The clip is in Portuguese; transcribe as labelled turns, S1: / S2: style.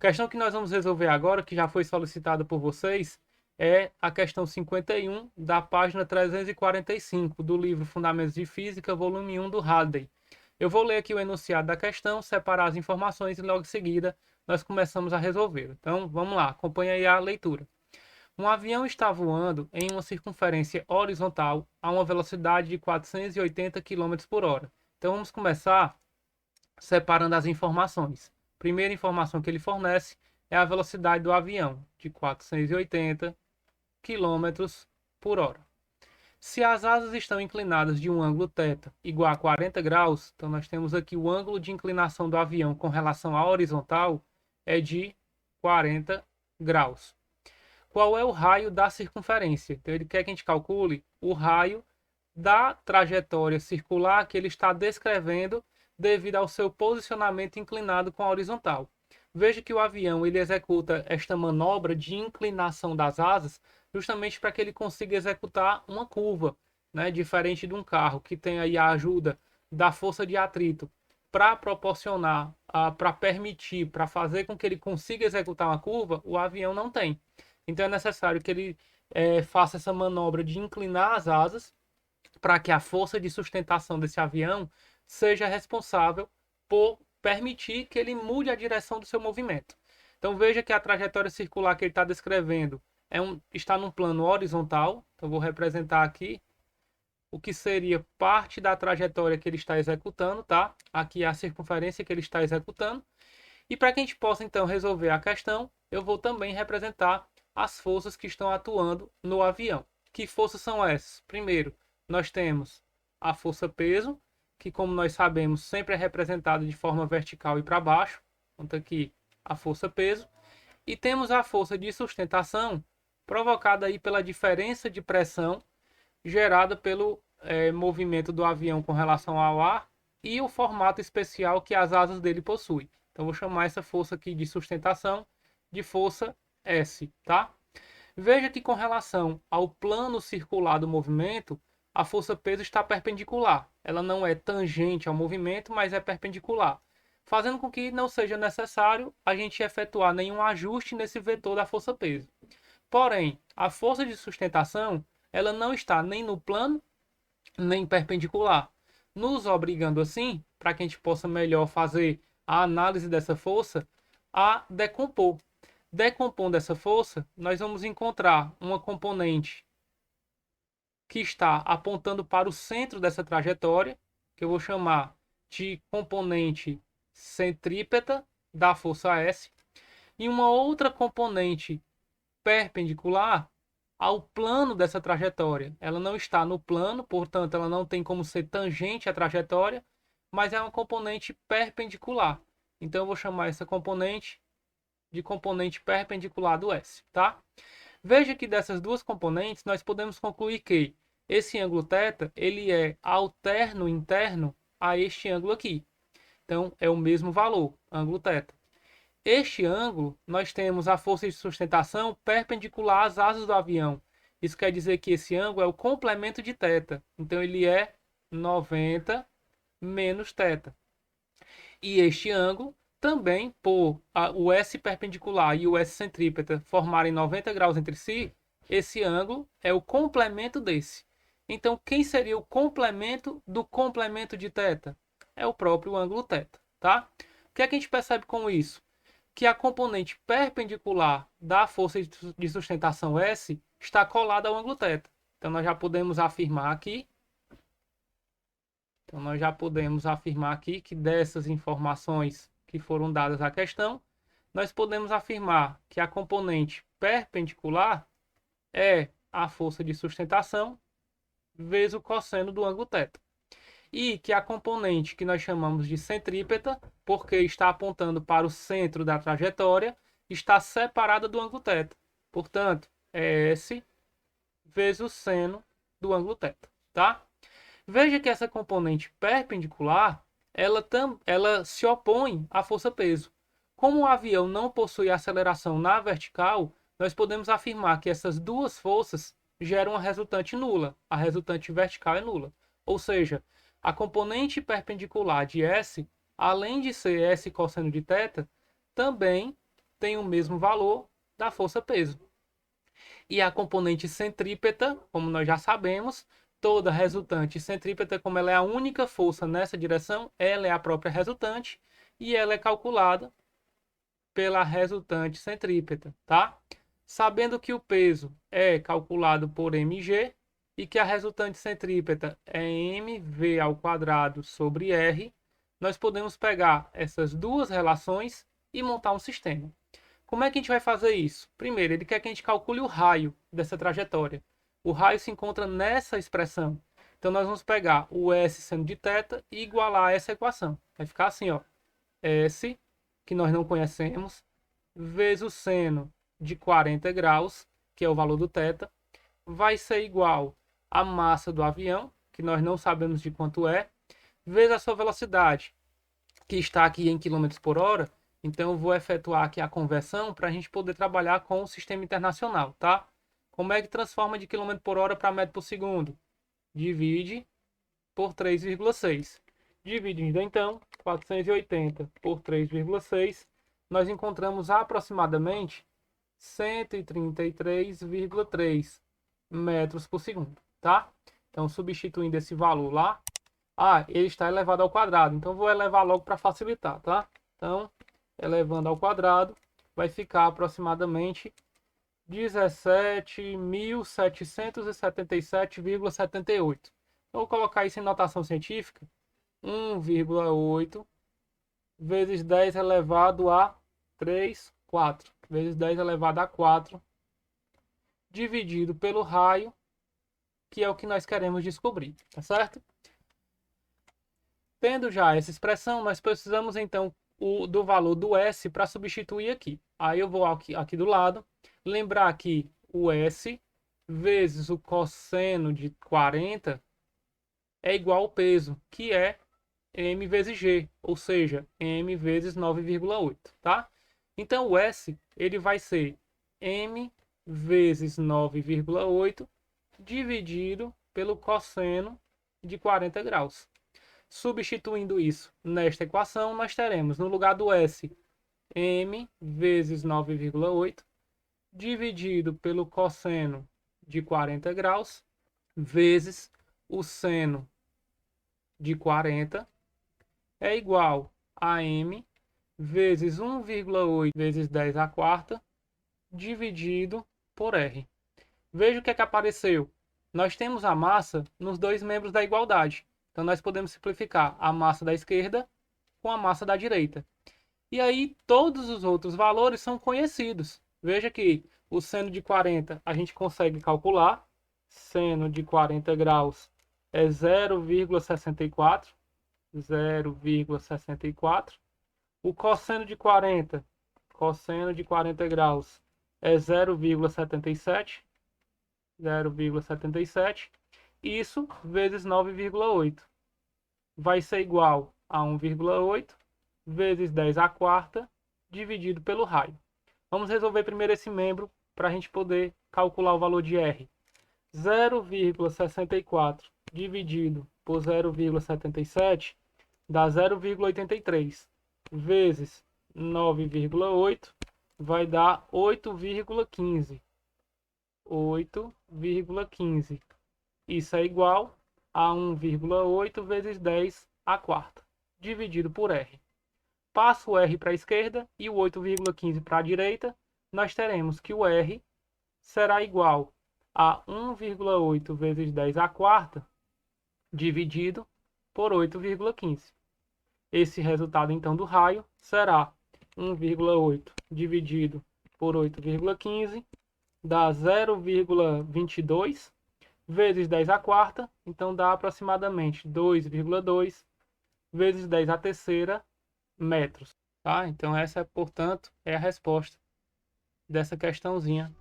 S1: questão que nós vamos resolver agora, que já foi solicitada por vocês, é a questão 51 da página 345 do livro Fundamentos de Física, volume 1 do Halliday. Eu vou ler aqui o enunciado da questão, separar as informações e logo em seguida nós começamos a resolver. Então, vamos lá, acompanha aí a leitura. Um avião está voando em uma circunferência horizontal a uma velocidade de 480 km por hora. Então, vamos começar separando as informações. Primeira informação que ele fornece é a velocidade do avião, de 480 km por hora. Se as asas estão inclinadas de um ângulo θ igual a 40 graus, então nós temos aqui o ângulo de inclinação do avião com relação à horizontal é de 40 graus. Qual é o raio da circunferência? Então ele quer que a gente calcule o raio da trajetória circular que ele está descrevendo devido ao seu posicionamento inclinado com a horizontal. Veja que o avião ele executa esta manobra de inclinação das asas justamente para que ele consiga executar uma curva, né? Diferente de um carro que tem aí a ajuda da força de atrito para proporcionar, para permitir, para fazer com que ele consiga executar uma curva, o avião não tem. Então é necessário que ele faça essa manobra de inclinar as asas para que a força de sustentação desse avião seja responsável por permitir que ele mude a direção do seu movimento. Então veja que a trajetória circular que ele está descrevendo está num plano horizontal. Então vou representar aqui o que seria parte da trajetória que ele está executando, tá? Aqui é a circunferência que ele está executando. E para que a gente possa então resolver a questão, eu vou também representar as forças que estão atuando no avião. Que forças são essas? Primeiro, nós temos a força peso, que como nós sabemos sempre é representada de forma vertical e para baixo. Então aqui a força peso. E temos a força de sustentação, provocada aí pela diferença de pressão gerada pelo movimento do avião com relação ao ar e o formato especial que as asas dele possuem. Então vou chamar essa força aqui de sustentação de força S, tá? Veja que com relação ao plano circular do movimento, a força peso está perpendicular. Ela não é tangente ao movimento, mas é perpendicular, fazendo com que não seja necessário a gente efetuar nenhum ajuste nesse vetor da força peso. Porém, a força de sustentação, ela não está nem no plano, nem perpendicular, nos obrigando assim, para que a gente possa melhor fazer a análise dessa força, a decompor. Decompondo essa força, nós vamos encontrar uma componente que está apontando para o centro dessa trajetória, que eu vou chamar de componente centrípeta da força S, e uma outra componente perpendicular ao plano dessa trajetória. Ela não está no plano, portanto, ela não tem como ser tangente à trajetória, mas é uma componente perpendicular. Então, eu vou chamar essa componente de componente perpendicular do S, tá? Veja que dessas duas componentes, nós podemos concluir que esse ângulo θ, ele é alterno interno a este ângulo aqui. Então, é o mesmo valor, ângulo θ. Este ângulo, nós temos a força de sustentação perpendicular às asas do avião. Isso quer dizer que esse ângulo é o complemento de θ. Então, ele é 90 menos θ. E este ângulo, também por o S perpendicular e o S centrípeta formarem 90 graus entre si, esse ângulo é o complemento desse. Então, quem seria o complemento do complemento de θ? É o próprio ângulo θ, tá? O que é que a gente percebe com isso? Que a componente perpendicular da força de sustentação S está colada ao ângulo θ. Então, nós já podemos afirmar aqui. Então, nós já podemos afirmar aqui que dessas informações que foram dadas à questão, nós podemos afirmar que a componente perpendicular é a força de sustentação vezes o cosseno do ângulo θ. E que a componente que nós chamamos de centrípeta, porque está apontando para o centro da trajetória, está separada do ângulo θ. Portanto, é S vezes o seno do ângulo θ, tá? Veja que essa componente perpendicular, ela se opõe à força peso. Como o avião não possui aceleração na vertical, nós podemos afirmar que essas duas forças geram uma resultante nula. A resultante vertical é nula. Ou seja, a componente perpendicular de S, além de ser S cosseno de θ, também tem o mesmo valor da força-peso. E a componente centrípeta, como nós já sabemos, toda resultante centrípeta, como ela é a única força nessa direção, ela é a própria resultante e ela é calculada pela resultante centrípeta, tá? Sabendo que o peso é calculado por mg e que a resultante centrípeta é mv ao quadrado sobre r, nós podemos pegar essas duas relações e montar um sistema. Como é que a gente vai fazer isso? Primeiro, ele quer que a gente calcule o raio dessa trajetória. O raio se encontra nessa expressão. Então, nós vamos pegar o S seno de θ e igualar essa equação. Vai ficar assim, ó. S, que nós não conhecemos, vezes o seno de 40 graus, que é o valor do θ, vai ser igual à massa do avião, que nós não sabemos de quanto é, vezes a sua velocidade, que está aqui em km por hora. Então, eu vou efetuar aqui a conversão para a gente poder trabalhar com o sistema internacional, tá? Como é que transforma de km por hora para metro por segundo? Divide por 3,6. Dividindo, então, 480 por 3,6, nós encontramos aproximadamente 133,3 metros por segundo, tá? Então, substituindo esse valor lá, ele está elevado ao quadrado, então vou elevar logo para facilitar, tá? Então, elevando ao quadrado, vai ficar aproximadamente 17.777,78. Então, vou colocar isso em notação científica. 1,8 vezes 10 elevado a 3, 4. Vezes 10 elevado a 4, dividido pelo raio, que é o que nós queremos descobrir, tá certo? Tendo já essa expressão, nós precisamos então do valor do S para substituir aqui. Aí eu vou aqui do lado, lembrar que o S vezes o cosseno de 40 é igual ao peso, que é m vezes g, ou seja, m vezes 9,8, tá? Então o S ele vai ser m vezes 9,8 dividido pelo cosseno de 40 graus. Substituindo isso nesta equação, nós teremos no lugar do S m vezes 9,8 dividido pelo cosseno de 40 graus vezes o seno de 40 é igual a m vezes 1,8 vezes 10 à quarta dividido por r. Veja o que é que apareceu. Nós temos a massa nos dois membros da igualdade. Então, nós podemos simplificar a massa da esquerda com a massa da direita. E aí, todos os outros valores são conhecidos. Veja que o seno de 40 a gente consegue calcular. Seno de 40 graus é 0,64. 0,64. O cosseno de 40 graus é 0,77. 0,77. Isso vezes 9,8 vai ser igual a 1,8 vezes 10 à quarta dividido pelo raio. Vamos resolver primeiro esse membro para a gente poder calcular o valor de R. 0,64 dividido por 0,77 dá 0,83 vezes 9,8 vai dar 8,15. 8,15. Isso é igual a 1,8 vezes 10 à quarta, dividido por R. Passo o R para a esquerda e o 8,15 para a direita, nós teremos que o R será igual a 1,8 vezes 10 à quarta, dividido por 8,15. Esse resultado, então, do raio será 1,8 dividido por 8,15, dá 0,22 vezes 10 à quarta, então dá aproximadamente 2,2 vezes 10 à terceira metros. Tá? Então essa, portanto, é a resposta dessa questãozinha